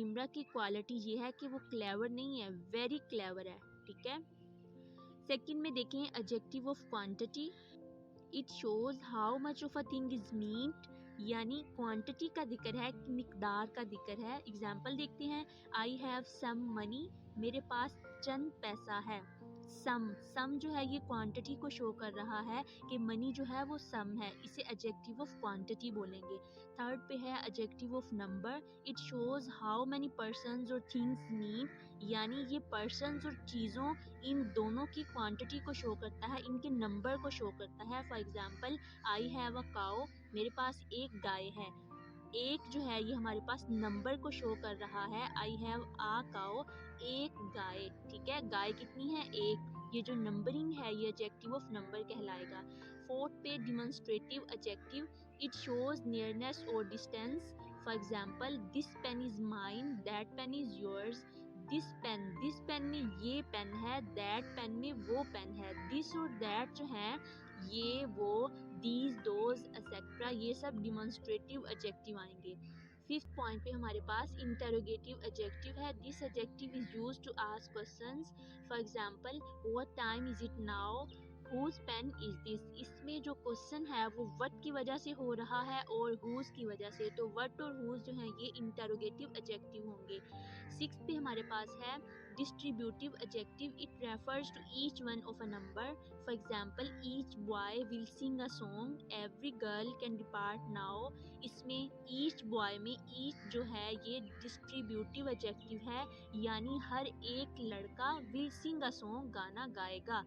निम्रा की क्वालिटी ये है कि वो क्लेवर नहीं है, वेरी क्लेवर है, ठीक है। सेकंड में देखें adjective of quantity, it shows how much of a thing is meant, यानी क्वांटिटी का जिक्र है, मिकदार का जिक्र है। एग्जाम्पल देखते हैं, आई हैव सम मनी, मेरे पास चंद पैसा है। सम जो है ये क्वांटिटी को शो कर रहा है कि मनी जो है वो सम है, इसे एडजेक्टिव ऑफ क्वांटिटी बोलेंगे। थर्ड पे है adjective of number, it shows how many persons और थिंग्स मीट, यानी ये पर्सन्स और चीज़ों इन दोनों की क्वांटिटी को शो करता है, इनके नंबर को शो करता है। For example, I have a cow, मेरे पास एक गाय है। एक जो है ये हमारे पास नंबर को शो कर रहा है, आई हैव आ काउ, एक गाय, ठीक है। गाय कितनी है? एक। ये जो नंबरिंग है ये एडजेक्टिव ऑफ नंबर कहलाएगा। फोर्थ पे demonstrative adjective, it shows nearness और distance. For example, this pen is mine, that pen is yours. This pen में ये पेन है, दैट पेन में वो पेन है। दिस और दैट जो है ये वो, दीज दोज एक्सेट्रा, ये सब डिमॉन्स्ट्रेटिव एडजेक्टिव आएंगे। फिफ्थ पॉइंट पे हमारे पास इंटरोगेटिव एडजेक्टिव है, this adjective is used to ask questions. For example, what time is it now, whose pen is this. इसमें जो क्वेश्चन है वो व्हाट की वजह से हो रहा है और हुज की वजह से, तो व्हाट और हुज जो है ये इंटरोगेटिव एडजेक्टिव होंगे। सिक्स पे हमारे पास है distributive adjective, it refers to each one of a number. For example, each boy will sing a song, every girl can depart now. इसमें ईच बॉय में ईच जो है ये डिस्ट्रीब्यूटिव एडजेक्टिव है, यानी हर एक लड़का विल सिंग अ सॉन्ग, गाना गाएगा।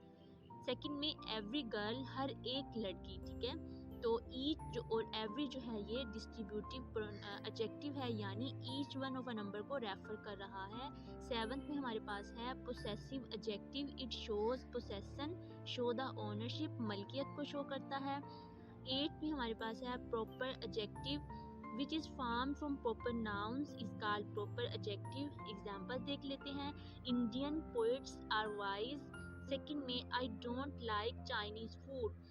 सेकंड में एवरी गर्ल, हर एक लड़की, ठीक है। तो ईच जो और एवरी जो है ये डिस्ट्रीब्यूटिव एडजेक्टिव है, यानी each one of a number को रेफर कर रहा है। सेवंथ में हमारे पास है possessive adjective, it shows possession, show the ownership, मलकियत को शो करता है। एट में हमारे पास है proper adjective, which is formed from proper nouns is called proper adjective। Example देख लेते हैं, Indian poets are wise। Second में I don't like Chinese food।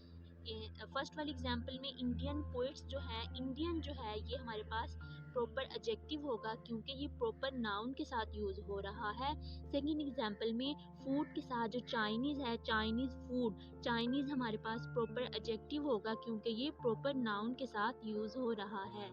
First वाली एग्जाम्पल में इंडियन पोइट्स जो है, इंडियन जो है ये हमारे पास प्रॉपर एडजेक्टिव होगा क्योंकि ये प्रॉपर नाउन के साथ यूज हो रहा है। सेकंड एग्जाम्पल में फूड के साथ जो चाइनीज है, चाइनीज फूड, चाइनीज हमारे पास प्रॉपर एडजेक्टिव होगा क्योंकि ये प्रॉपर नाउन के साथ यूज हो रहा है।